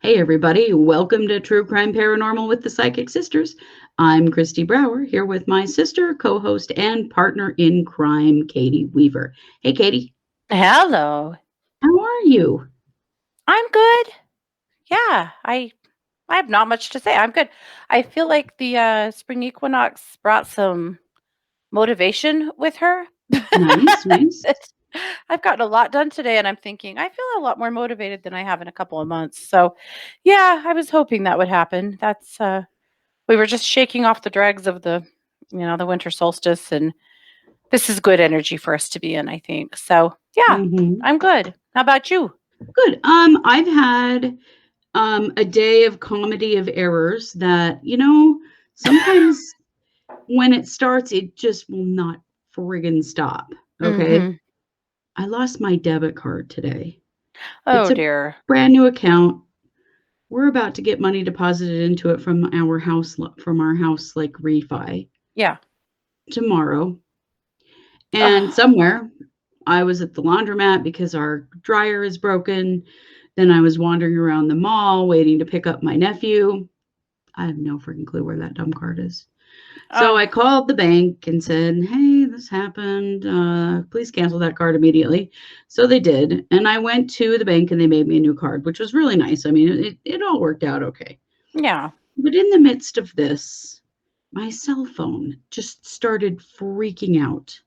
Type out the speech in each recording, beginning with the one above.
Hey, everybody. Welcome to True Crime Paranormal with the Psychic Sisters. I'm Christy Brower here with my sister, co host, and partner in crime, Katie Weaver. Hey, Katie. Hello. How are you? I'm good. Yeah, I have not much to say. I'm good. I feel like the spring equinox brought some motivation with her. Nice, nice. I've gotten a lot done today and I'm thinking I feel a lot more motivated than I have in a couple of months. So, yeah, I was hoping that would happen. That's we were just shaking off the dregs of the winter solstice, and this is good energy for us to be in, I think. So, yeah, Hmm. I'm good. How about you? Good. I've had a day of comedy of errors that, sometimes when it starts, it just will not friggin' stop. Okay. Mhm. I lost my debit card today. It's Oh a dear. brand new account. We're about to get money deposited into it from our house like refi Yeah. tomorrow. And Oh, somewhere I was at the laundromat because our dryer is broken. Then I was wandering around the mall waiting to pick up my nephew. I have no freaking clue where that dumb card is. So oh, I called the bank and said, "Hey, this happened. Please cancel that card immediately." So they did. And I went to the bank and they made me a new card, which was really nice. I mean, it all worked out okay. yeah. But in the midst of this, my cell phone just started freaking out.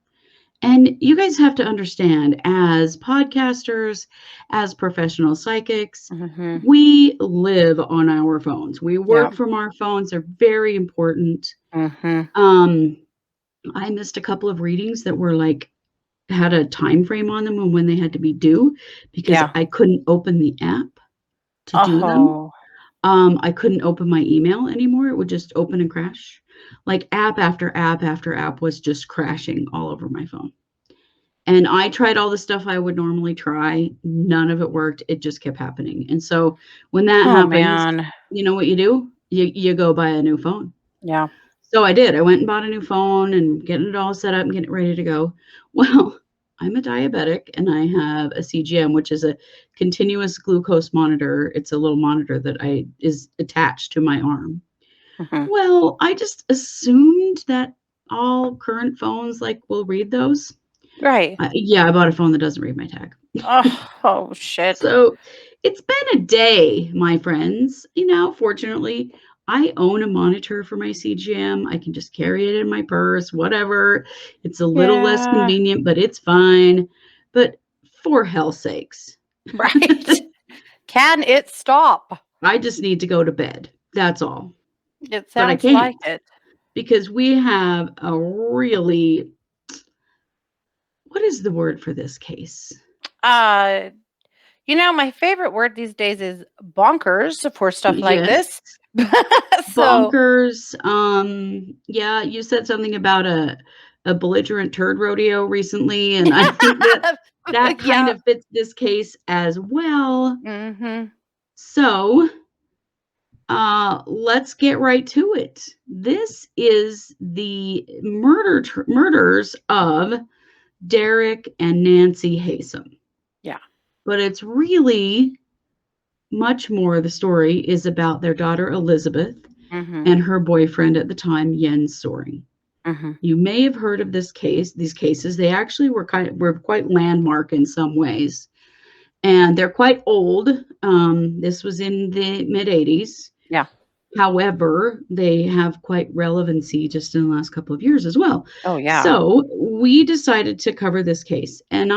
And you guys have to understand, as podcasters, as professional psychics, Mhm. we live on our phones. We Yeah. work from our phones. They're very important. Mhm. Um, I missed a couple of readings that were like had a time frame on them and when they had to be due because Yeah. I couldn't open the app to do them. Oh. I couldn't open my email anymore. It would just open and crash. Like app after app after app was just crashing all over my phone. And I tried all the stuff I would normally try. None of it worked. It just kept happening. And so when that Oh happens, man. you know what you do? You go buy a new phone. Yeah. So I did. I went and bought a new phone and getting it all set up and getting it ready to go. Well, I'm a diabetic and I have a CGM, which is a continuous glucose monitor. It's a little monitor that I is attached to my arm. Mhm. Well, I just assumed that all current phones like will read those. Right. Yeah, I bought a phone that doesn't read my tag. Oh shit. So it's been a day, my friends. Fortunately, I own a monitor for my CGM. I can just carry it in my purse, whatever. It's a little less Yeah. convenient, but it's fine. But for hell's sakes, Right. Can it stop? I just need to go to bed. That's all. It But I sounds like can't it. because we have a really, what is the word for this case? Uh, my favorite word these days is bonkers for stuff like Yes. this. So, Bonkers. Yeah, you said something about a belligerent turd rodeo recently, and I think that that kind yeah. of fits this case as well. Mhm. So, let's get right to it. This is the murders of Derek and Nancy Haysom, Yeah. but it's really much more. The story is about their daughter Elizabeth Mhm. and her boyfriend at the time, Jens Soring. Mhm. You may have heard of these cases. They actually were quite landmark in some ways, and they're quite old. This was in the mid '80s. Yeah. However, they have quite relevancy just in the last couple of years as well. Oh yeah. So we decided to cover this case, and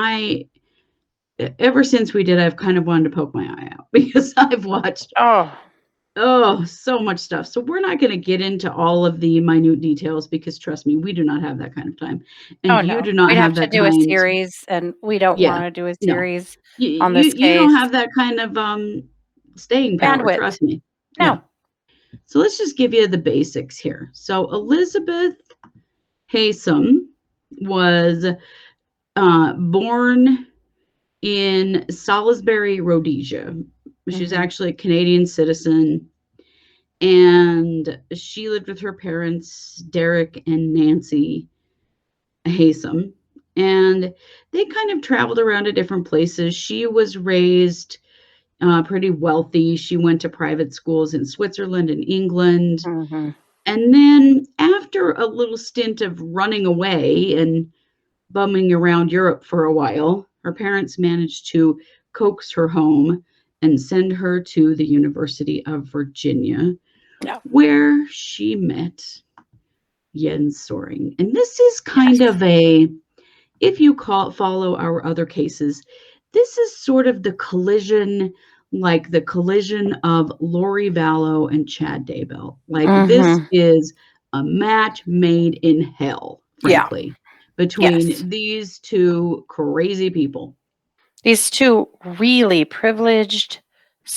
ever since we did, I've kind of wanted to poke my eye out because I've watched Oh. oh, so much stuff. So we're not going to get into all of the minute details because trust me, we do not have that kind of time. And Oh, you no. do not We'd have have to that do a kind. series, and we don't Yeah. wanna do a No. series You on you this you don't case. have that kind of staying power, Bandwidth. trust me. Yeah. No. So let's just give you the basics here. So Elizabeth Haysom was born in Salisbury, Rhodesia. She's Mhm. actually a Canadian citizen, and she lived with her parents, Derek and Nancy Haysom, and they kind of traveled around to different places. She was raised pretty wealthy. She went to private schools in Switzerland and England. Mhm. And then after a little stint of running away and bumming around Europe for a while, her parents managed to coax her home and send her to the University of Virginia, Yeah. where she met Jens Soring. And this is kind Yes. of a, if you follow our other cases, this is sort of the collision, like the collision of Lori Vallow and Chad Daybell. Like this Mhm. is a match made in hell, Yeah. frankly, Yes. between these two crazy people. These two really privileged,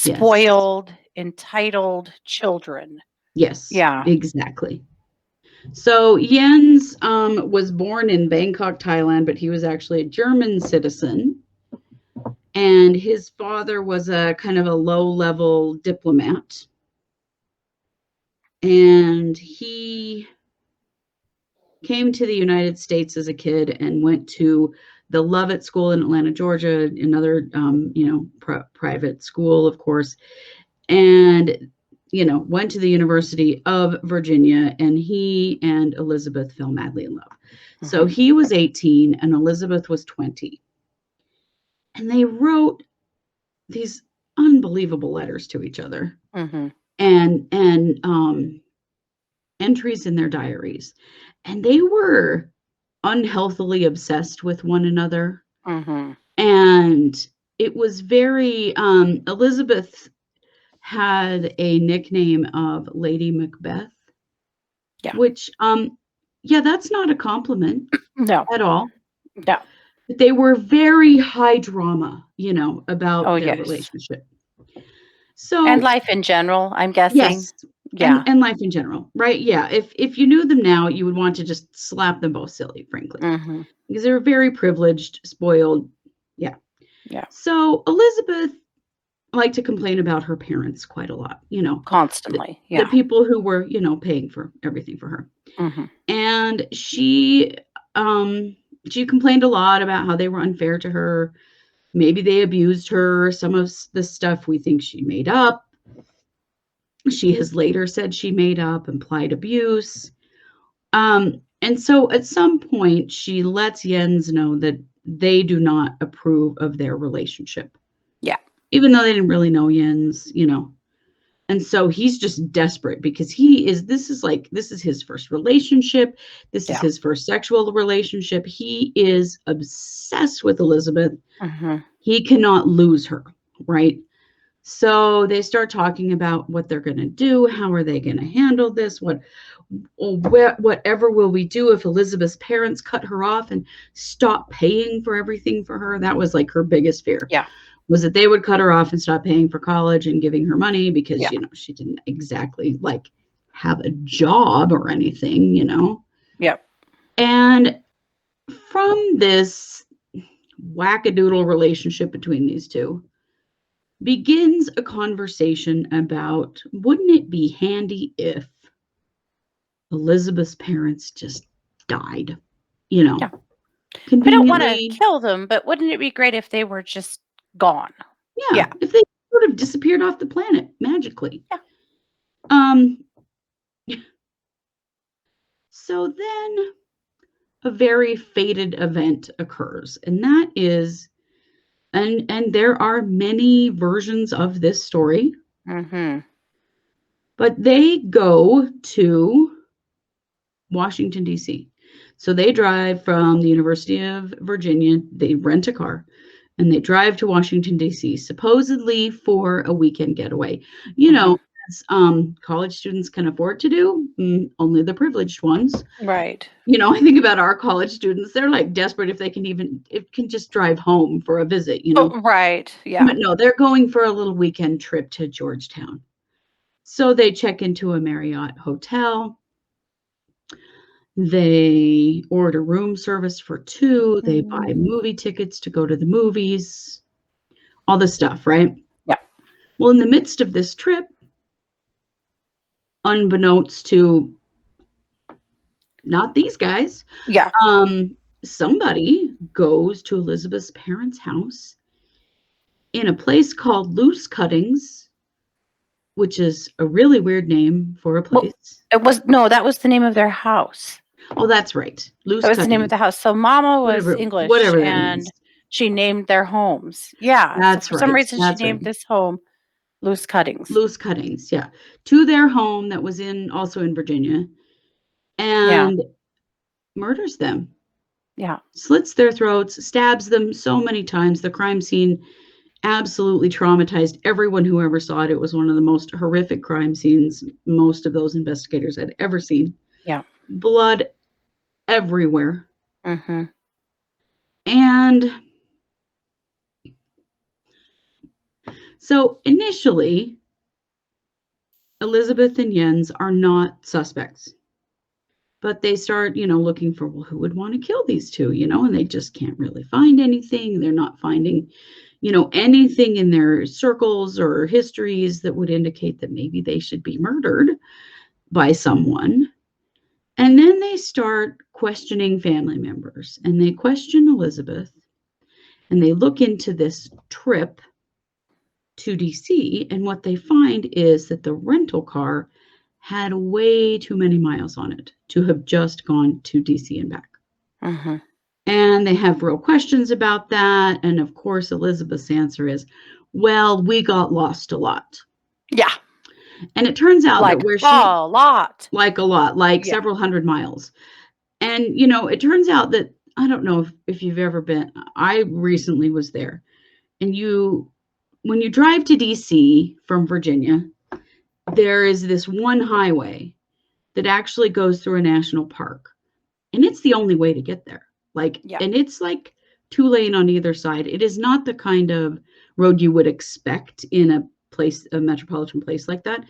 Yes. spoiled, entitled children. Yes, Yeah. exactly. So Jens was born in Bangkok, Thailand, but he was actually a German citizen. And his father was a kind of a low-level diplomat. And he came to the United States as a kid and went to the Lovett School in Atlanta, Georgia, another, private school, of course, and, went to the University of Virginia, and he and Elizabeth fell madly in love. So Mhm. he was 18 and Elizabeth was 20. And they wrote these unbelievable letters to each other Mhm. and entries in their diaries. And they were unhealthily obsessed with one another. Mhm. And it was very, Elizabeth had a nickname of Lady Macbeth, Yeah. which, yeah, that's not a compliment No. at all. No. But they were very high drama, Oh, about their yes. relationship. And So life in general, I'm guessing. yes, and Yeah. life in general, right? Yeah, if you knew them now, you would want to just slap them both silly, frankly, Mhm. because they were very privileged, spoiled. Yeah. Yeah. So Elizabeth liked to complain about her parents quite a lot, the Constantly. the Yeah. people who were, paying for everything for her. Mhm. And um she complained a lot about how they were unfair to her. Maybe they abused her, some of the stuff we think she made up. She has later said she made up implied abuse. And so at some point, she lets Jens know that they do not approve of their relationship, Yeah. even though they didn't really know Jens. And so he's just desperate because this is his first relationship. This is Yeah. his first sexual relationship. He is obsessed with Elizabeth. Mhm. He cannot lose her, right? So they start talking about what they're going to do. How are they going to handle this? Whatever will we do if Elizabeth's parents cut her off and stop paying for everything for her? That was like her biggest fear, Yeah. was that they would cut her off and stop paying for college and giving her money because, Yeah. she didn't exactly like have a job or anything. Yep. And from this wackadoodle relationship between these two begins a conversation about, wouldn't it be handy if Elizabeth's parents just died, you Yeah. know, We don't wanna conveniently. kill them, but wouldn't it be great if they were just gone? Yeah, Yeah. if they sort of disappeared off the planet magically. Yeah. Um, so then a very fated event occurs, and that is, and there are many versions of this story, Mhm. but they go to Washington, D.C. So they drive from the University of Virginia, they rent a car, and they drive to Washington, D.C., supposedly for a weekend getaway. You know, Mhm. as college students can afford to do, only the privileged ones. Right. I think about our college students, they're like desperate if they can just drive home for a visit. Oh, right. Yeah. But no, they're going for a little weekend trip to Georgetown. So they check into a Marriott hotel. They order room service for two. They buy Mhm. movie tickets to go to the movies, all this stuff, right? Yeah. Well, in the midst of this trip, unbeknownst to not these guys, Yeah. somebody goes to Elizabeth's parents' house in a place called Loose Cuttings, which is a really weird name for a Well, place. that was the name of their house. Oh, that's right. Loose That was the name of Cuttings. the house. So Mama was English, Whatever that and means. she named their homes. Yeah. So That's for some right. reason, she That's right. named this home Loose Cuttings. Loose Cuttings, yeah. To their home that was also in Virginia, Yeah. and murders them. Yeah. Slits their throats, stabs them so many times. The crime scene absolutely traumatized everyone who ever saw it. It was one of the most horrific crime scenes most of those investigators had ever seen. Yeah. Blood everywhere. Mm-hmm. And so initially, Elizabeth and Jens are not suspects. But they start, looking for, well, who would want to kill these two, and they just can't really find anything. They're not finding, anything in their circles or histories that would indicate that maybe they should be murdered by someone. And then they start questioning family members, and they question Elizabeth, and they look into this trip to DC, and what they find is that the rental car had way too many miles on it to have just gone to DC and back. Mm-hmm. And they have real questions about that. And of course, Elizabeth's answer is, well, we got lost a lot. Yeah. And it turns out that where a lot. Like a lot, like several hundred miles. And, it turns out that, I don't know if you've ever been, I recently was there. And when you drive to DC from Virginia, there is this one highway that actually goes through a national park. And it's the only way to get there. And it's like 2-lane on either side. It is not the kind of road you would expect in a metropolitan place like that.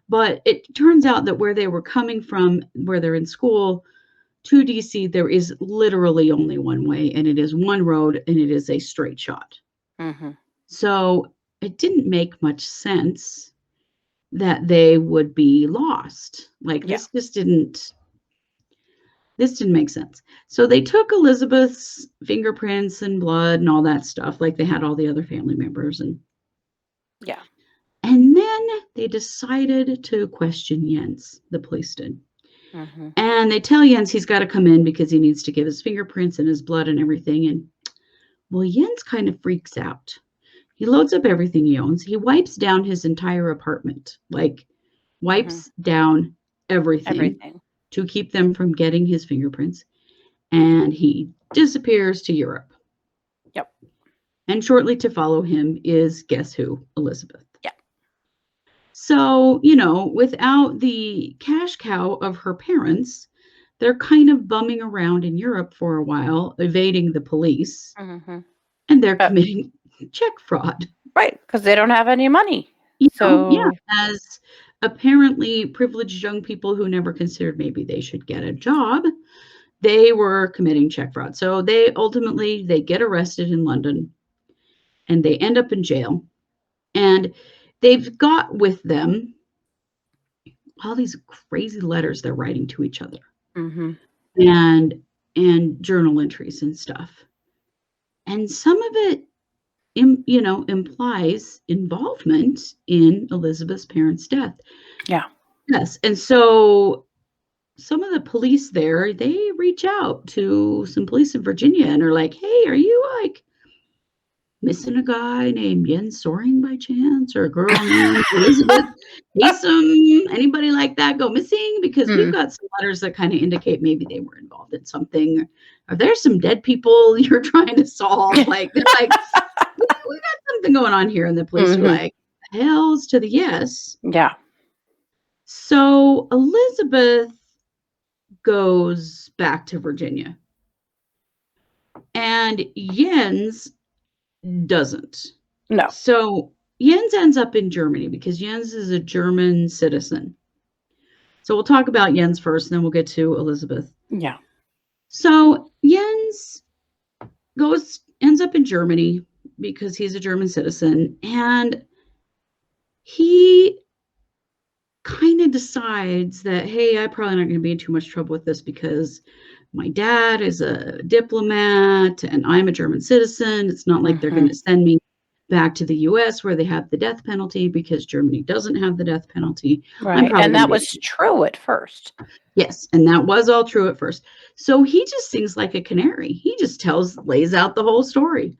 But it turns out that where they were coming from, where they're in school, to DC, there is literally only one way, and it is one road, and it is a straight shot. Mm-hmm. So it didn't make much sense that they would be lost. This didn't make sense. So they took Elizabeth's fingerprints and blood and all that stuff, like they had all the other family members. And then they decided to question Jens, the police did. Mm-hmm. And they tell Jens he's got to come in because he needs to give his fingerprints and his blood and everything. And well, Jens kind of freaks out. He loads up everything he owns. He wipes down his entire apartment, wipes down everything to keep them from getting his fingerprints. And he disappears to Europe. Yep. And shortly to follow him is, guess who? Elizabeth. Yeah. So, without the cash cow of her parents, they're kind of bumming around in Europe for a while, evading the police. Mm-hmm. And they're committing check fraud. Right, because they don't have any money. As apparently privileged young people who never considered maybe they should get a job, they were committing check fraud. So they get arrested in London, and they end up in jail. And they've got with them all these crazy letters they're writing to each other, and journal entries and stuff. And some of it, implies involvement in Elizabeth's parents' death. Yeah. Yes. And so some of the police there, they reach out to some police in Virginia and are like, hey, are you missing a guy named Jens Soring by chance, or a girl named Elizabeth Haysom? Anybody like that go missing? Because we've got some letters that kind of indicate maybe they were involved in something. Are there some dead people you're trying to solve? They're like, we got something going on here. And the police are like, hells to the yes. Yeah. So Elizabeth goes back to Virginia, and Jens doesn't. No. So Jens ends up in Germany because Jens is a German citizen. So we'll talk about Jens first, and then we'll get to Elizabeth. Yeah. So Jens ends up in Germany because he's a German citizen, and he kind of decides that, hey, I'm probably not going to be in too much trouble with this because my dad is a diplomat and I'm a German citizen. It's not like they're going to send me back to the US where they have the death penalty because Germany doesn't have the death penalty. I'm Right. probably And going to that be was true at first. Yes, and that was all true at first. So he just sings like a canary. He just lays out the whole story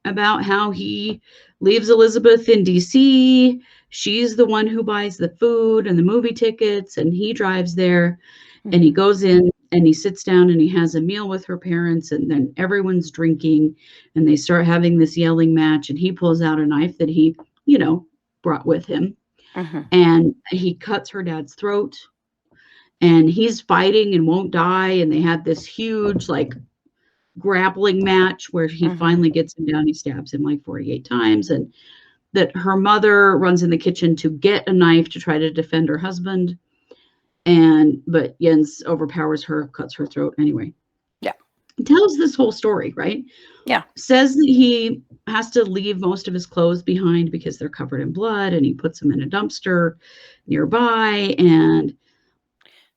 about how he leaves Elizabeth in DC. She's the one who buys the food and the movie tickets, and he drives there and he goes in and he sits down and he has a meal with her parents, and then everyone's drinking and they start having this yelling match, and he pulls out a knife that he, brought with him, and he cuts her dad's throat, and he's fighting and won't die, and they have this huge grappling match where he finally gets him down. He stabs him like 48 times, and that her mother runs in the kitchen to get a knife to try to defend her husband, but Jens overpowers her, cuts her throat anyway. Yeah. Tells this whole story, right? Yeah. Says that he has to leave most of his clothes behind because they're covered in blood, and he puts them in a dumpster nearby and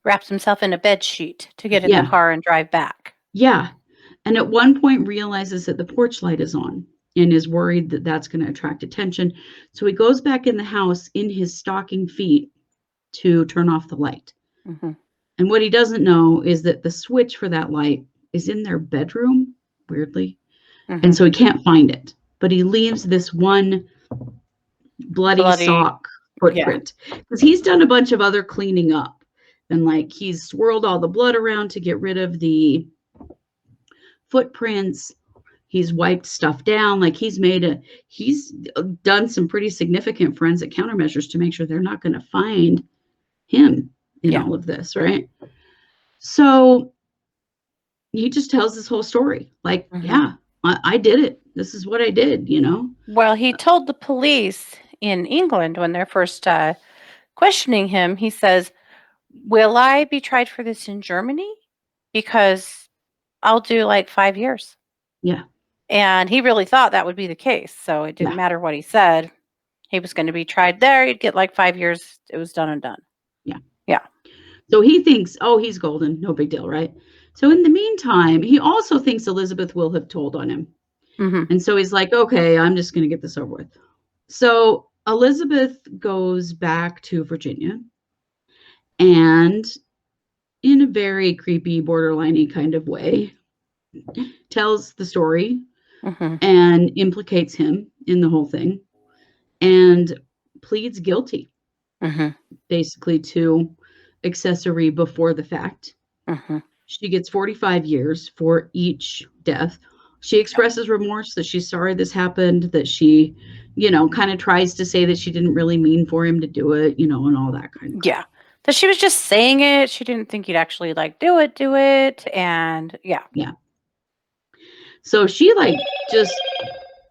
wraps himself in a bed sheet to get in the car and drive back. Yeah. And at one point realizes that the porch light is on and is worried that that's going to attract attention. So he goes back in the house in his stocking feet to turn off the light. And what he doesn't know is that the switch for that light is in their bedroom, weirdly. And so he can't find it. But he leaves this one bloody sock footprint. Because he's done a bunch of other cleaning up. And he's swirled all the blood around to get rid of the footprints. He's wiped stuff down. He's done some pretty significant forensic countermeasures to make sure they're not going to find him in all of this, right? So he just tells this whole story. I did it. This is what I did, Well, he told the police in England when they're first questioning him, he says, "Will I be tried for this in Germany? Because I'll do 5 years." Yeah. And he really thought that would be the case. So it didn't matter what he said. He was going to be tried there. He'd get 5 years. It was done and done. Yeah. Yeah. So he thinks, oh, he's golden. No big deal, right? So in the meantime, he also thinks Elizabeth will have told on him. And so he's like, okay, I'm just going to get this over with. So Elizabeth goes back to Virginia and in a very creepy, borderline-y kind of way, tells the story and implicates him in the whole thing and pleads guilty, basically, to accessory before the fact. She gets 45 years for each death. She expresses remorse that she's sorry this happened, that she, kind of tries to say that she didn't really mean for him to do it, and all that kind of. Yeah. That she was just saying it. She didn't think he'd actually do it. And yeah. Yeah. So she just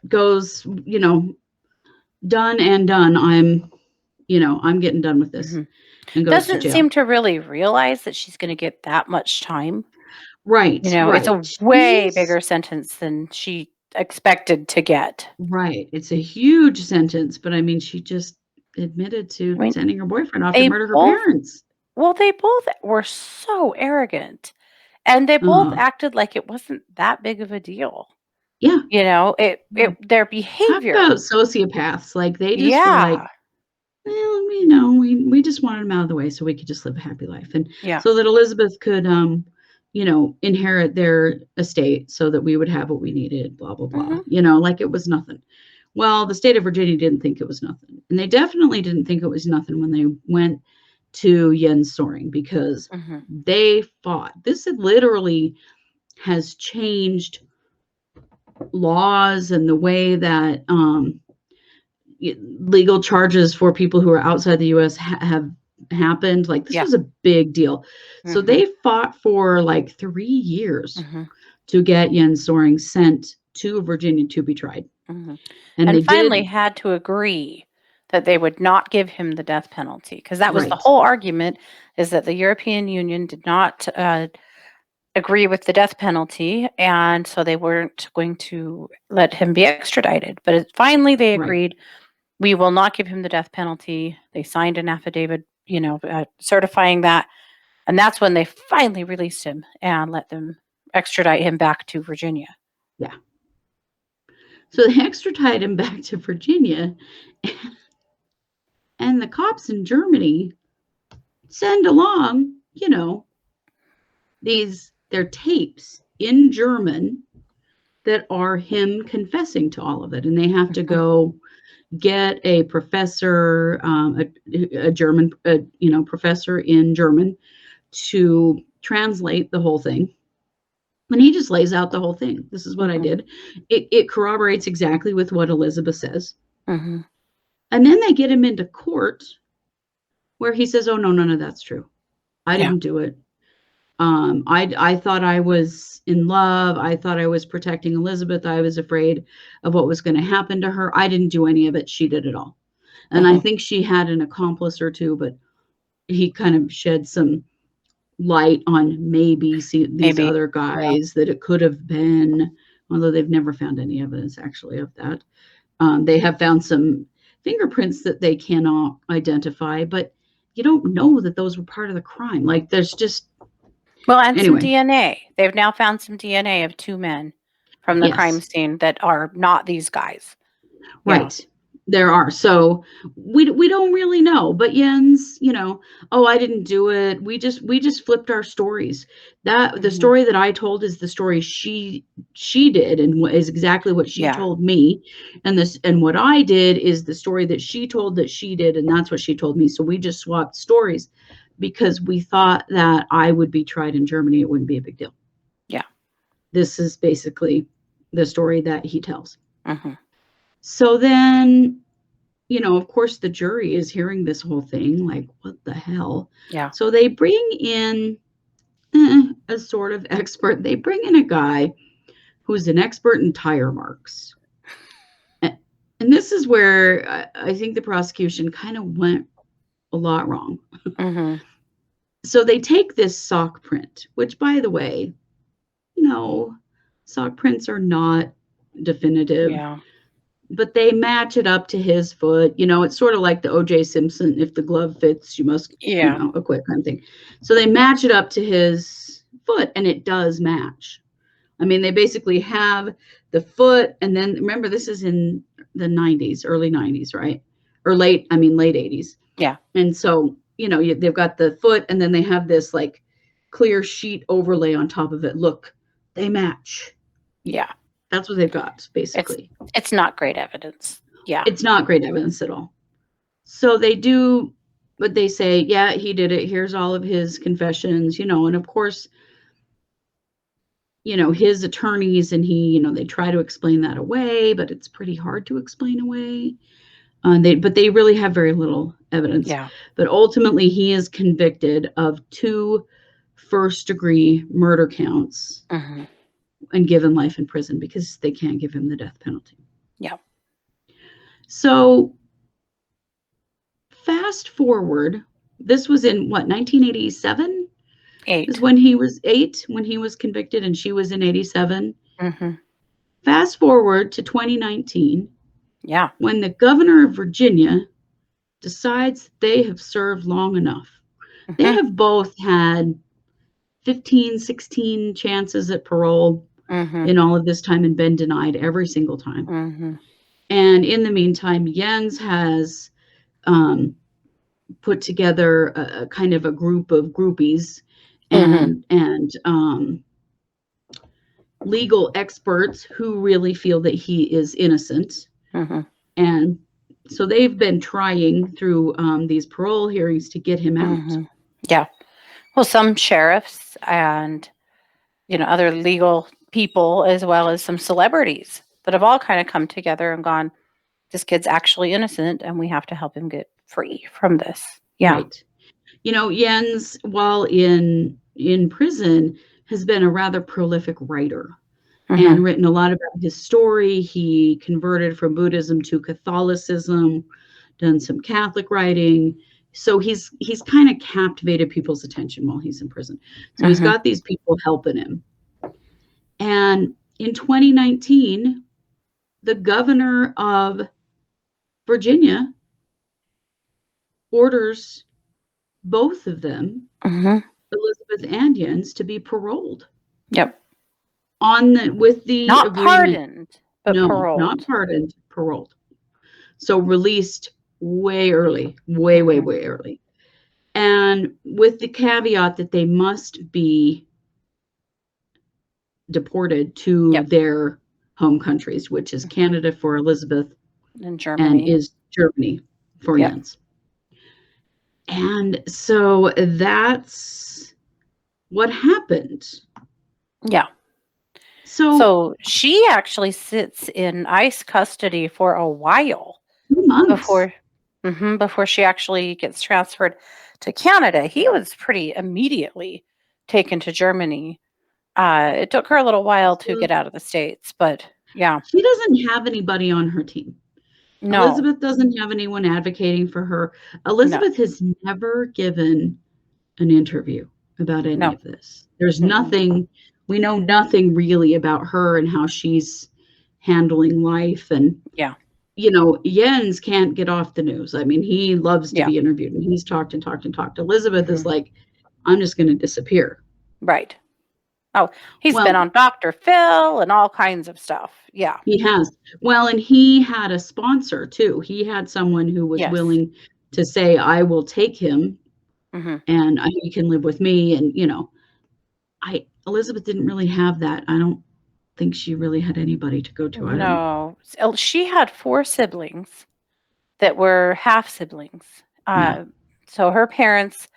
goes, done and done. I'm getting done with this. And goes doesn't to jail. seem to really realize that she's going to get that much time. Right. It's a way bigger sentence than she expected to get. Right. It's a huge sentence, but I mean, she just admitted to sending her boyfriend off to murder her parents. Well, they both were so arrogant, and they both acted like it wasn't that big of a deal. Yeah. Their behavior. Talk about sociopaths. They just were well, we just wanted him out of the way so we could just live a happy life. And so that Elizabeth could, inherit their estate so that we would have what we needed, blah, blah, blah. It was nothing. Well, the state of Virginia didn't think it was nothing. And they definitely didn't think it was nothing when they went to Jens Soring, because they fought. This literally has changed laws and the way that legal charges for people who are outside the U.S. have happened. This was a big deal. So they fought for 3 years to get Jens Soring sent to Virginia to be tried. And they finally had to agree that they would not give him the death penalty, because that was the whole argument, is that the European Union did not agree with the death penalty, and so they weren't going to let him be extradited. But finally they agreed, we will not give him the death penalty. They signed an affidavit, certifying that, and that's when they finally released him and let them extradite him back to Virginia. Yeah. So they extradited him back to Virginia, and the cops in Germany send along, their tapes in German that are him confessing to all of it. And they have to Mhm. go get a professor, a German, professor in German to translate the whole thing. And he just lays out the whole thing. This is what I Mhm. did. It corroborates exactly with what Elizabeth says. Mhm. And then they get him into court where he says, "Oh, no, none of that's true. I Yeah. didn't do it. I thought I was in love. I thought I was protecting Elizabeth. I was afraid of what was going to happen to her. I didn't do any of it. She did it all." And I Mhm. think she had an accomplice or two, but he kind of shed some light on maybe these Maybe. other Yeah. guys that it could have been, although they've never found any evidence actually of that. They have found some fingerprints that they cannot identify, but you don't know that those were part of the crime. Like there's just Well, and some anyway. DNA. They've now found some DNA of 2 men from the crime Yes. scene that are not these guys. Yeah. Right. There are. So we don't really know, but Jens, "Oh, I didn't do it. We just flipped our stories. That the Mhm. story that I told is the story she did and is exactly what she Yeah. told me. And what I did is the story that she told that she did, and that's what she told me. So we just swapped stories because we thought that I would be tried in Germany. It wouldn't be a big deal." Yeah. This is basically the story that he tells. Mhm. So then, of course, the jury is hearing this whole thing, like, what the hell? Yeah. So they bring in a sort of expert. They bring in a guy who's an expert in tire marks. A- And this is where I think the prosecution kind of went a lot wrong. Mhm. So they take this sock print, which, by the way, no, sock prints are not definitive, Yeah. but they match it up to his foot. It's sort of like the O.J. Simpson, if the glove fits, you must, Yeah. acquit kind of thing. So they match it up to his foot, and it does match. I mean, they basically have the foot, and then remember, this is in the 90s, early 90s, right? Or late 80s. Yeah. And so, they've got the foot, and then they have this like clear sheet overlay on top of it. Look, they match. Yeah. That's what they've got, It's basically. it's not great evidence. Yeah. It's not great evidence at all. So they do, but they say, yeah, he did it. Here's all of his confessions, and of course, his attorneys and he, they try to explain that away, but it's pretty hard to explain away. But they really have very little evidence. Yeah. But ultimately, he is convicted of 2 first-degree murder counts Mhm. and given life in prison because they can't give him the death penalty. Yeah. So fast forward, this was in what, 1987 is 8. when he was 8 when he was convicted, and she was in 87. Mhm. Fast forward to 2019 Yeah. when the governor of Virginia decides they have served long enough. They Mhm. have both had 15, 16 chances at parole Mhm. in all of this time and been denied every single time. Mhm. And in the meantime, Jens has um, put together a kind of a group of groupies Mhm. and legal experts who really feel that he is innocent. Mhm. And so they've been trying through these parole hearings to get him out. Mhm. Yeah. Well, some sheriffs and, other legal people, as well as some celebrities that have all kind of come together and gone, this kid's actually innocent and we have to help him get free from this. Yeah. Right. Jens, while in prison, has been a rather prolific writer and Mhm. written a lot about his story. He converted from Buddhism to Catholicism, done some Catholic writing. So he's kind of captivated people's attention while he's in prison. So he's Mhm. got these people helping him. And in 2019, the governor of Virginia orders both of them, Mhm. Elizabeth and Jens, to be paroled Yep. with the Not agreement. pardoned. But No, not paroled. pardoned, paroled. So released way early, way, way, Mhm. way early. And with the caveat that they must be deported to Yep. their home countries, which is Mhm. Canada for Elizabeth In and Germany. is Germany for Yep. Jens. And so that's what happened. Yeah. So So she actually sits in ICE custody for a while 2 months. before before she actually gets transferred to Canada. He was pretty immediately taken to Germany. It took her a little while to So get out of the States, but yeah. she doesn't have anybody on her team. No. Elizabeth doesn't have anyone advocating for her. No. Elizabeth has never given an interview about any No. of this. There's Mm-mm. nothing, we know nothing really about her and how she's handling life. And, Yeah. Jens can't get off the news. I mean, he loves to Yeah. be interviewed and he's talked and talked and talked. Elizabeth is Mhm. like, I'm just going to disappear. Right. Oh, he's been Well, on Dr. Phil and all kinds of stuff. Yeah. he has. Well, and he had a sponsor too. He had someone who was Yes. willing to say, I will take him Mhm. and he can live with me. And, I Elizabeth didn't really have that. I don't think she really had anybody to go to. I don't know. No. She had 4 siblings that were half siblings. Yeah. So her parents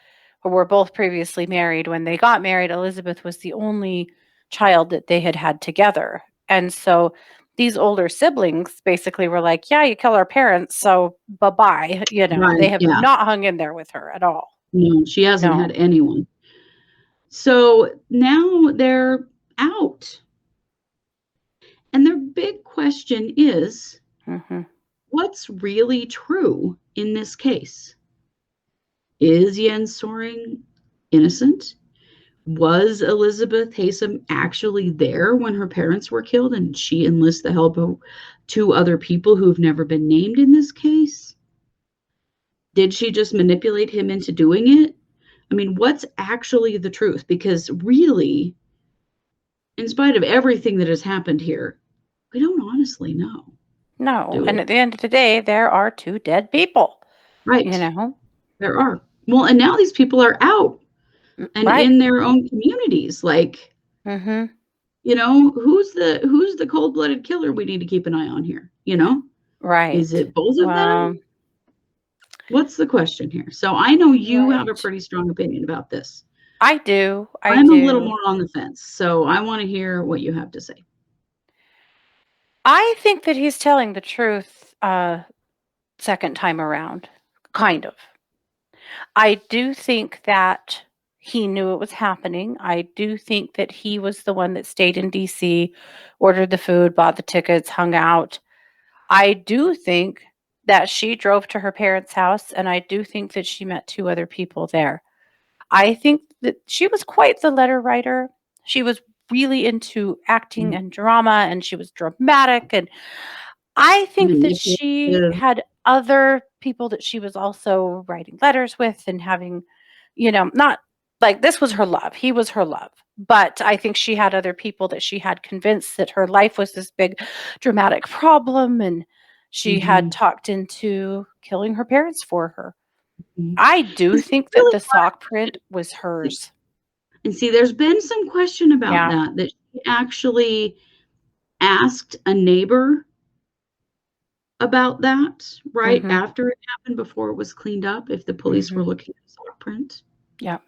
were both previously married. When they got married, Elizabeth was the only child that they had had together. And so these older siblings basically were like, "Yeah, you kill our parents, so bye-bye." They Right. have Yeah. not hung in there with her at all. No, she hasn't No. had anyone. So now they're out. And their big question is, Mhm. what's really true in this case? Is Jens Soring innocent? Was Elizabeth Haysom actually there when her parents were killed and she enlists the help of 2 other people who've never been named in this case? Did she just manipulate him into doing it? I mean, what's actually the truth? Because really, in spite of everything that has happened here, we don't honestly know, No, do and we? at the end of the day, there are 2 dead people, you Right. know? There are. Well, and now these people are out and Right. in their own communities. Like, Mhm. who's the cold-blooded killer we need to keep an eye on here? Is Right. it both of Well, them? What's the question here? So I know you have a right. pretty strong opinion about this. I do, I I'm a little do. more on the fence, so I wanna hear what you have to say. I think that he's telling the truth, second time around, kind of. I do think that he knew it was happening. I do think that he was the one that stayed in DC, ordered the food, bought the tickets, hung out. I do think that she drove to her parents' house, and I do think that she met 2 other people there. I think that she was quite the letter writer. She was really into acting Mm, and drama, and she was dramatic, and I think that she manipulative. had other people that she was also writing letters with and having, not like this was her love. He was her love. But I think she had other people that she had convinced that her life was this big dramatic problem, and she had Mhm, talked into killing her parents for her. mhm. I do Is it think that really the sock print was hers. and see, there's been some question about Yeah. that she actually asked a neighbor about that right Mhm. after it happened, before it was cleaned up, if the police Mhm. were looking at the sock print, Yeah.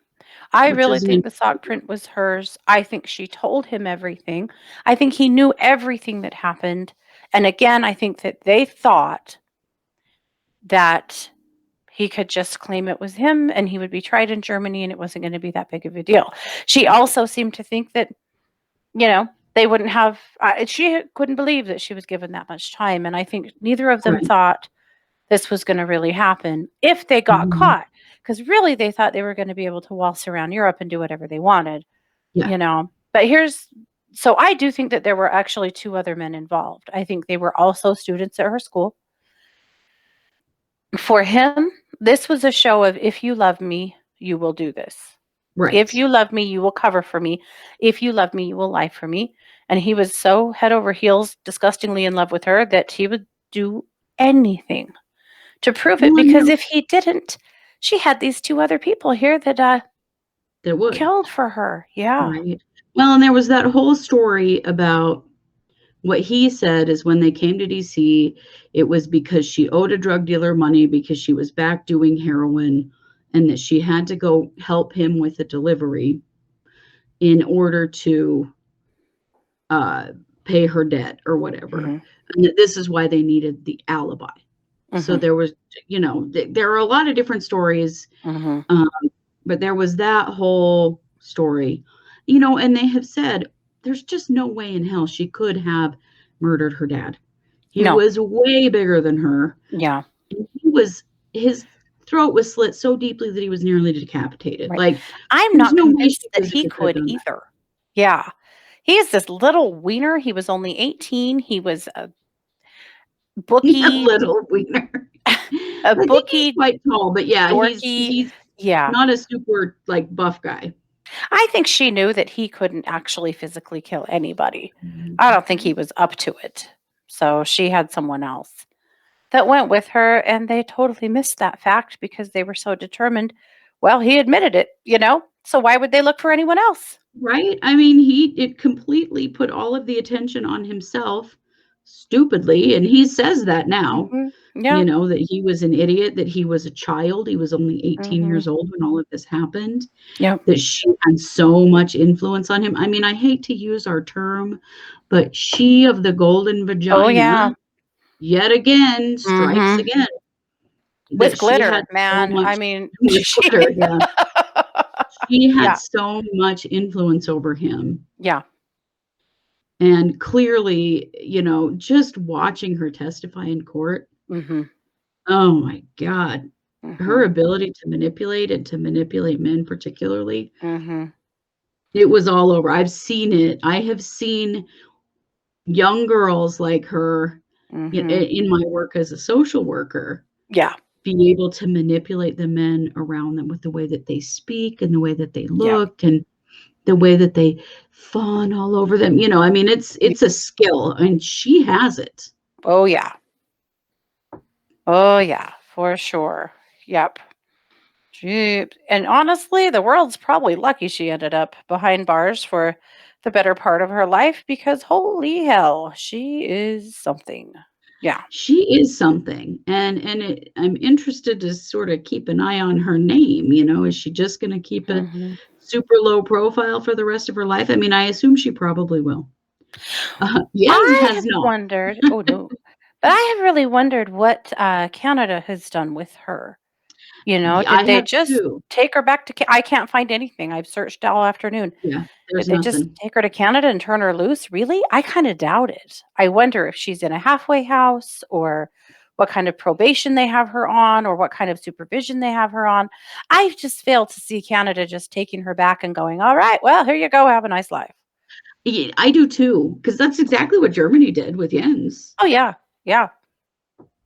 I which really is an think the sock print was hers. I think she told him everything. I think he knew everything that happened. And again, I think that they thought that he could just claim it was him and he would be tried in Germany and it wasn't going to be that big of a deal. She also seemed to think that, they wouldn't have, she couldn't believe that she was given that much time. And I think neither of them right. thought this was going to really happen if they got Mhm. caught. Because really, they thought they were going to be able to waltz around Europe and do whatever they wanted. Yeah, But so I do think that there were actually 2 other men involved. I think they were also students at her school. For him, this was a show of if you love me, you will do this. If right. you love me, you will cover for me. If you love me, you will lie for me. And he was so head over heels, disgustingly in love with her that he would do anything to prove it, Well, and because if he didn't, she had these 2 other people here that there would, killed for her. Yeah. right? Well, and there was that whole story about what he said is when they came to DC, it was because she owed a drug dealer money because she was back doing heroin and that she had to go help him with a delivery in order to pay her debt or whatever. Mhm. And that this is why they needed the alibi. So Mhm. there was, there are a lot of different stories, Mhm. but there was that whole story, and they have said there's just no way in hell she could have murdered her dad. He No. was way bigger than her. Yeah. And his throat was slit so deeply that he was nearly decapitated. Right. Like, I'm there's not no way convinced she that he physically could have could done that. either. Yeah. He's this little wiener. He was only 18. He was a A bookie, little wiener. a I think he's bookie, quite tall, but yeah, he's dorky. he's Yeah. not a super, like, buff guy. I think she knew that he couldn't actually physically kill anybody. I don't think he Mhm. was up to it. So she had someone else that went with her, and they totally missed that fact because they were so determined. Well, he admitted it. So why would they look for anyone else? Right? I mean, it completely put all of the attention on himself stupidly, and he says that now, Mhm. Yeah. that he was an idiot, that he was a child, he was only 18 Mhm. years old when all of this happened, Yep. that she had so much influence on him. I mean, I hate to use our term, but she of the golden Oh, vagina, yeah. yet again, strikes Mhm. again, With that she had glitter, so man. I much mean, with she glitter, yeah. She had Yeah. so much influence over him. Yeah. And clearly, just watching her testify in court, Mhm. oh my God, her Mhm. ability to manipulate and to manipulate men particularly, Mhm. it was all over. I've seen it. I have seen young girls like her Mhm. in my work as a social worker Yeah. be able to manipulate the men around them with the way that they speak and the way that they Yep. look and the way that they fawn all over them. I mean, it's Ye it's a skill, and she has it. Oh, yeah. Oh, yeah, for sure. Yep. She and honestly, the world's probably lucky she ended up behind bars for the better part of her life, because holy hell, she is something. Yeah. She is something, and I'm interested to sort of keep an eye on her name. Is she just going to keep a Mhm. super low profile for the rest of her life? I mean, I assume she probably will. Jens I has have not. wondered, oh, no, but I have really wondered what, Canada has done with her. Yeah, I Did they have just too. take her back to Ca I can't find anything. I've searched all afternoon. Yeah, Did there's they just nothing. take her to Canada and turn her loose? Really? I kinda doubt it. I wonder if she's in a halfway house, or what kind of probation they have her on, or what kind of supervision they have her on. I just fail to see Canada just taking her back and going, "Alright, well, here you go, have a nice life." Yeah, I do too, because that's exactly what Germany did with Jens. Oh, yeah. Yeah,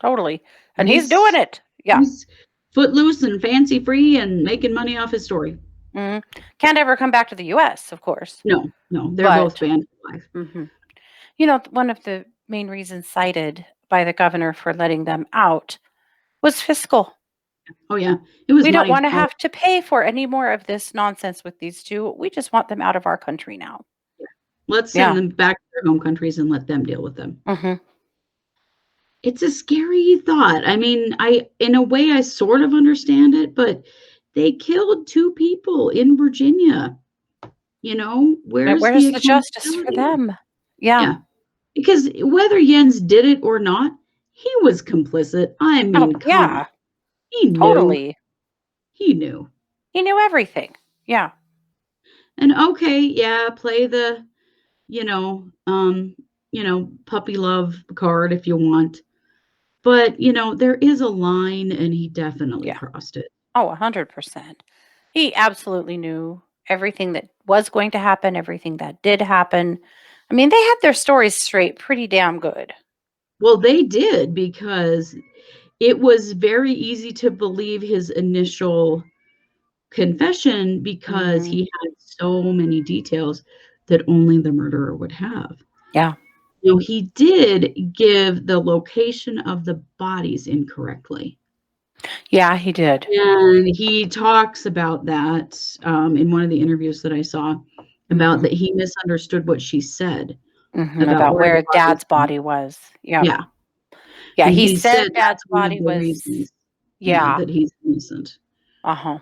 totally. And he's doing He's it. Yeah. he's footloose and fancy free and making money off his story. Mhm. Can't ever come back to the US, of course, No, no, they're both but banned for life. mhm. One of the main reasons cited by the governor for letting them out was fiscal. Oh yeah, it was We don't money. wanna All have to pay for any more of this nonsense with these 2. We just want them out of our country now. Let's send Yeah. them back to their home countries and let them deal with them. Mhm. It's a scary thought. I mean, in a way, I sort of understand it, but they killed 2 people in Virginia. And Where's the where's the justice for accountability? them? Yeah. Yeah, because whether Jens did it or not, he was complicit. I Oh, mean, come on. yeah. He knew. Totally. He knew. He knew everything. Yeah. And okay, yeah, play the, you know, um, puppy love card if you want. But, there is a line and he definitely Yeah. crossed it. Oh, 100%. He absolutely knew everything that was going to happen, everything that did happen. I mean, they had their stories straight pretty damn good. Well, they did because it was very easy to believe his initial confession because Mhm. he had so many details. that only the murderer would have. Yeah. He did give the location of the bodies incorrectly. Yeah, he did. And he talks about that in one of the interviews that I saw, about that he misunderstood what she said about About where the where bodies Dad's were. body was. Yeah. Yeah, Yeah, and he he said said Dad's that's one of body the was. reasons, Yeah. that he's innocent. Uh-huh.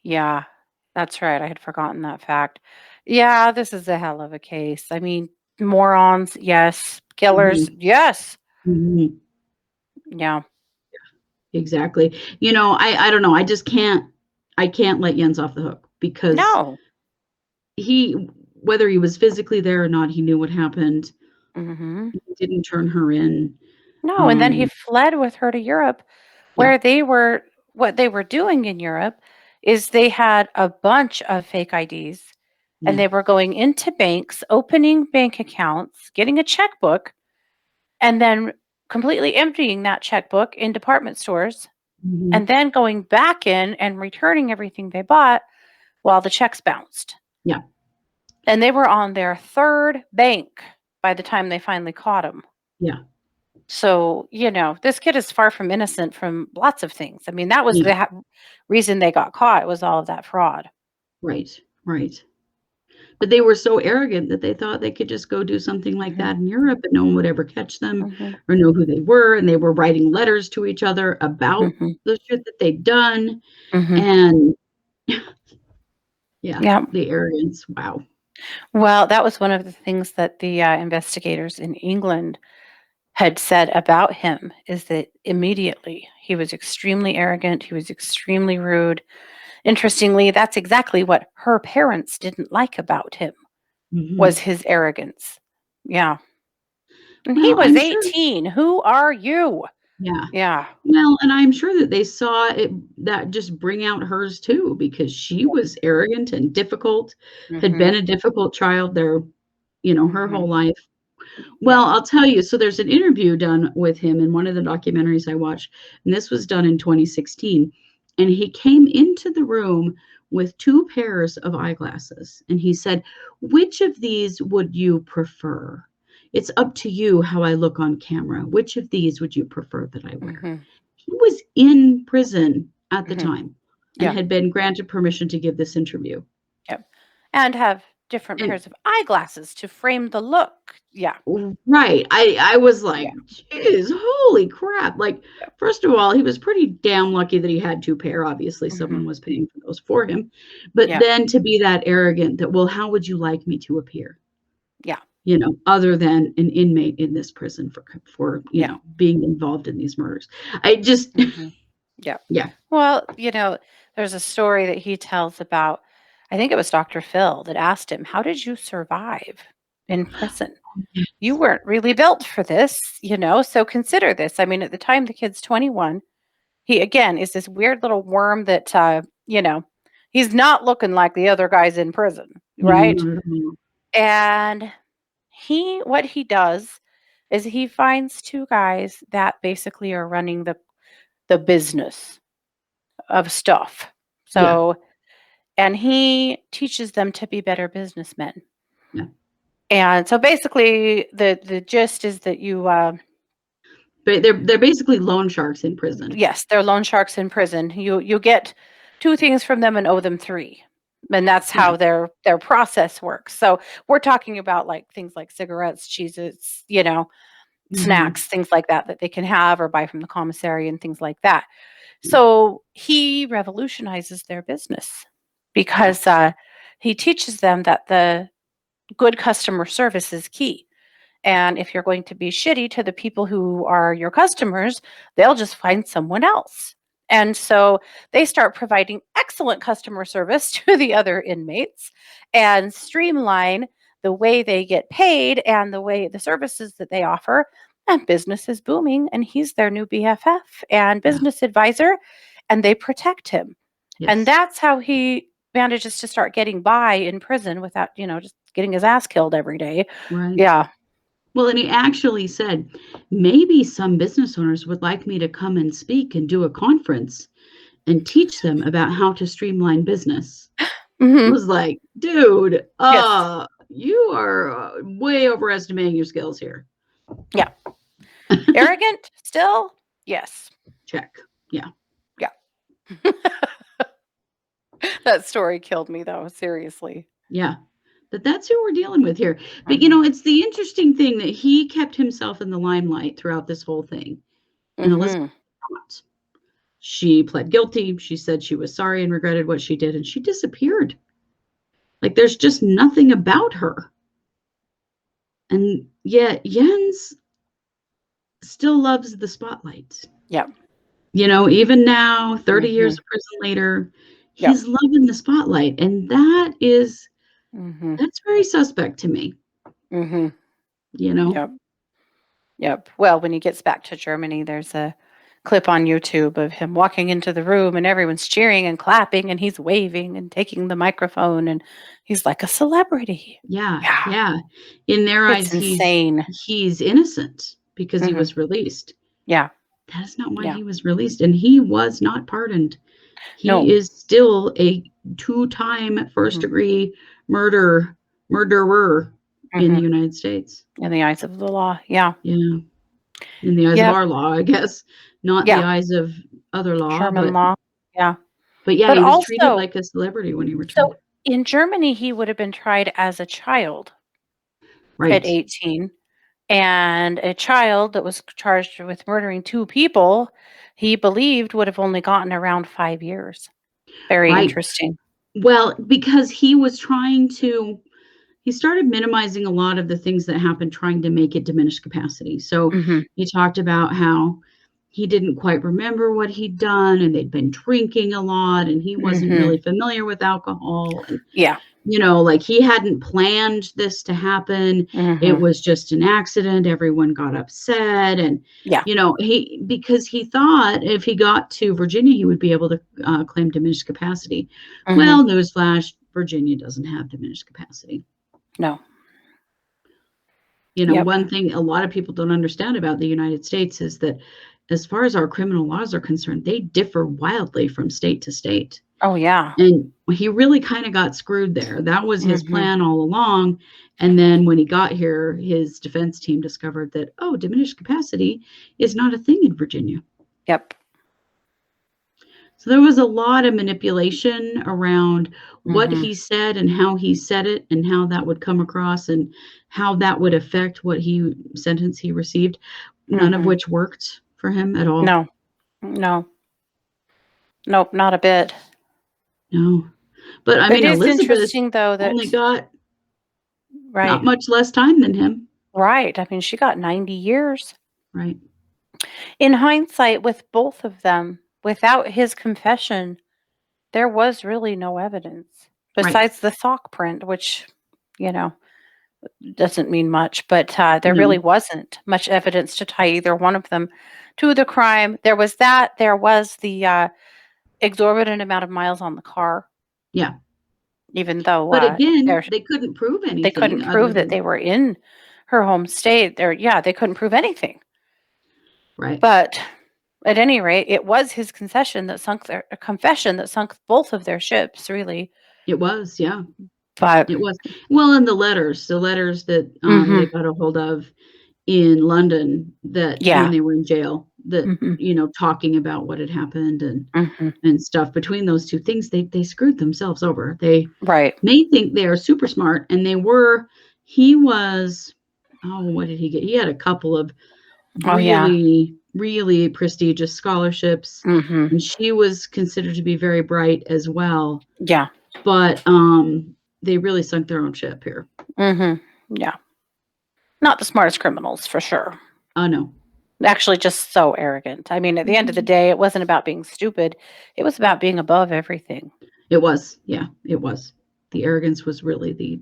Yeah. That's right. I had forgotten that fact. Yeah, this is a hell of a case. I mean, morons, yes. Killers, Mhm, yes. mhm, Yeah. exactly. I don't know, I can't let Jens off the hook because No. he whether he was physically there or not, he knew what happened. Mhm. He didn't turn her in. No, and then he Um, fled with her to Europe, yeah, where what they were doing in Europe is they had a bunch of fake IDs, and yeah, they were going into banks, opening bank accounts, getting a checkbook, and then completely emptying that checkbook in department stores, mhm, and then going back in and returning everything they bought while the checks bounced. yeah, And they were on their third bank by the time they finally caught him. yeah, So, this kid is far from innocent from lots of things. I mean, that was yeah, the reason they got caught, was all of that fraud. right, right. But they were so arrogant that they thought they could just go do something like Mhm, that in Europe and no one would ever catch them mhm, or know who they were, and they were writing letters to each other about mhm, the shit that they'd done, mhm. and yeah, Yeah. the arrogance, wow. Well, that was one of the things that the investigators in England had said about him, is that immediately he was extremely arrogant, he was extremely rude. Interestingly, that's exactly what her parents didn't like about him, was Mhm. his arrogance. Yeah. And he Well, was I'm sure 18. Who are you? yeah. Yeah. Well, and I'm sure that they saw it that just bring out hers too, because she was arrogant and difficult, had been Mhm. a difficult child there, her Mhm. whole life. Yeah. Well, I'll tell you, so there's an interview done with him in one of the documentaries I watched, and this was done in 2016. And he came into the room with 2 pairs of eyeglasses, and he said, "Which of these would you prefer? It's up to you how I look on camera. Which of these would you prefer that I wear?" Mhm. He was in prison at the Mhm. time and Yeah. had been granted permission to give this interview. Yep. And have different And pairs of eyeglasses to frame the look. Yeah. right. I was like, Yeah. "Jeez, holy crap." Like, Yep. first of all, he was pretty damn lucky that he had 2 pair, obviously, Mhm. someone was paying for those for him. But Yeah. then to be that arrogant that, "Well, how would you like me to appear?" Yeah. Other than an inmate in this prison for Yeah. being involved in these murders. I just Mhm. Yeah. yeah. Well, there's a story that he tells about, I think it was Dr. Phil that asked him, "How did you survive in prison? You weren't really built for this, so consider this." I mean, at the time the kid's 21, he again is this weird little worm that he's not looking like the other guys in prison, No, right? not at all. And what he does is he finds two guys that basically are running the business of stuff. Yeah, So, and he teaches them to be better businessmen. yeah. And so basically the gist is that But they're basically loan sharks in prison. yes, they're loan sharks in prison. You get two things from them and owe them three. And that's Yeah. how their process works. So we're talking about like things like cigarettes, cheeses, Mhm. snacks, things like that they can have or buy from the commissary and things like that. Yeah, So he revolutionizes their business yeah, because he teaches them that the good customer service is key. And if you're going to be shitty to the people who are your customers, they'll just find someone else. And so they start providing excellent customer service to the other inmates and streamline the way they get paid and the services that they offer. And business is booming, and he's their new BFF and yeah. business advisor, and they protect him. And Yes. that's how he manages to start getting by in prison without, just getting his ass killed every day. Right. Yeah. Well, and he actually said, "Maybe some business owners would like me to come and speak and do a conference and teach them about how to streamline business." I Mhm. was like, dude, Yes. you are way overestimating your skills here. Yeah. Arrogant still? Yes. Check. Yeah. Yeah. That story killed me though, seriously. Yeah. But that's who we're dealing with here. But Mhm. it's the interesting thing that he kept himself in the limelight throughout this whole thing. And Elizabeth Mhm. did not. She pled guilty. She said she was sorry and regretted what she did, and she disappeared. Like there's just nothing about her. And yet Jens still loves the spotlight. Yep. Even now, 30 years Mhm. of prison later, Yep. he's loving the spotlight. And Mhm. that's very suspect to me, Mhm. you know? Yep. Yep. Well, when he gets back to Germany, there's a clip on YouTube of him walking into the room and everyone's cheering and clapping and he's waving and taking the microphone and he's like a celebrity. Yeah, Yeah. yeah. In their It's eyes, insane. he's innocent because he Mhm. was released. Yeah. That is not why Yeah. he was released, and he was not pardoned. He No. is still a two-time Mhm. first-degree murderer in the Mhm. United States. In the eyes of the law. Yeah. Yeah, in the eyes of Yep. our law, I guess, not the Yeah. eyes of other law, German but law. Yeah. yeah, But he was treated also, like a celebrity when he returned. so in Germany, he would have been tried as a child at Right, 18. And a child that was charged with murdering 2 people, he believed would have only gotten around 5 years. Very right. interesting. Well, because he started minimizing a lot of the things that happened, trying to make it diminished capacity. So Mhm. he talked about how he didn't quite remember what he'd done and they'd been drinking a lot and he wasn't Mhm. really familiar with alcohol. And, Yeah. like he hadn't planned this to happen. It Mhm. was just an accident. Everyone got upset. And, Yeah. because he thought if he got to Virginia, he would be able to claim diminished capacity. Mhm. Well, newsflash, Virginia doesn't have diminished capacity. No. Yep. One thing a lot of people don't understand about the United States is that as far as our criminal laws are concerned, they differ wildly from state to state. Oh, yeah. And he really kind of got screwed there. That was his Mhm. plan all along. And then when he got here, his defense team discovered that, oh, diminished capacity is not a thing in Virginia. Yep. So there was a lot of manipulation around what Mhm. he said and how he said it and how that would come across and how that would affect what sentence he received, none of Mhm. which worked for him at all. No. No. Nope, not a bit. No. But I But it mean, is Elizabeth interesting though only that got not right. much less time than him. Right. I mean, she got 90 years. Right. In hindsight, with both of them, without his confession, there was really no evidence Right. besides the sock print, which, you know, doesn't mean much, but there really No. wasn't much evidence to tie either one of them to the crime. There was that. There was the exorbitant amount of miles on the car, Yeah. even though But again, there they couldn't prove they anything couldn't other prove that they than were in her home state. Yeah, they couldn't prove anything. right. But at any rate, it was his concession that sunk their a confession that sunk both of their ships, really. It was, yeah. But It was. Well, and the letters that they mhm, got a hold of in London that when yeah, they were in jail that mhm, talking about what had happened mhm, and stuff between those two things they screwed themselves over. right. They think they are super smart and he was, oh, what did he get? He had a couple of Oh, yeah. really really prestigious scholarships Mhm, and she was considered to be very bright as well, yeah. but they really sunk their own ship here. Mhm, yeah. Not the smartest criminals for sure. Oh no. Actually, just so arrogant. I mean, at the end of the Mhm. day, it wasn't about being stupid. It was about being above everything. It was, yeah, it was. The arrogance was really the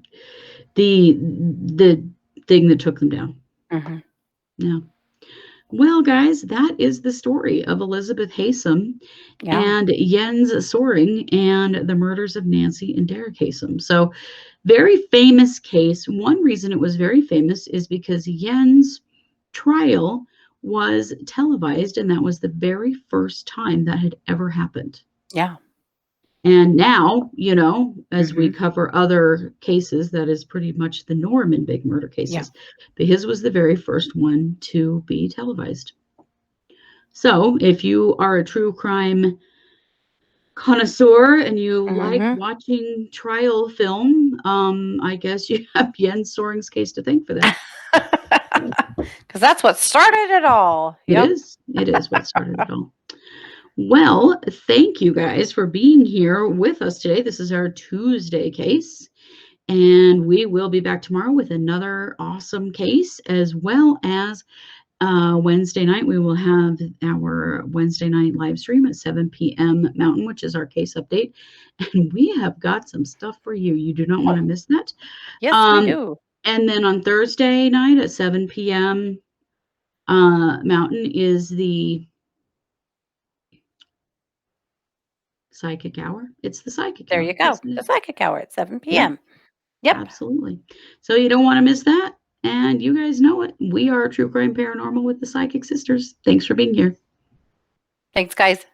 thing that took them down. Mhm, Yeah. Well, guys, that is the story of Elizabeth Haysom yeah, and Jens Soring and the murders of Nancy and Derek Haysom. So, very famous case. One reason it was very famous is because Jens' trial was televised, and that was the very first time that had ever happened. yeah. And now, as we Mhm. cover other cases, that is pretty much the norm in big murder Yeah. cases. But his was the very first one to be televised. So if you are a true crime connoisseur and you like Mhm. watching trial film, I guess you have Jens Soring's case to thank for that. 'Cause that's what started it all. It Yep. is. It is what started it all. Well, thank you guys for being here with us today. This is our Tuesday case, and we will be back tomorrow with another awesome case, as well as Wednesday night. We will have our Wednesday night live stream at 7 p.m. Mountain, which is our case update. And we have got some stuff for you. You do not want to miss that. Yes, we Um, do. and then on Thursday night at 7 p.m. Mountain is the psychic hour. It's the psychic There hour, you go. isn't The it? psychic hour at 7 Yeah, PM. Yep. absolutely. So you don't want to miss that. And you guys know it. We are True Crime Paranormal with the Psychic Sisters. Thanks for being here. Thanks, guys.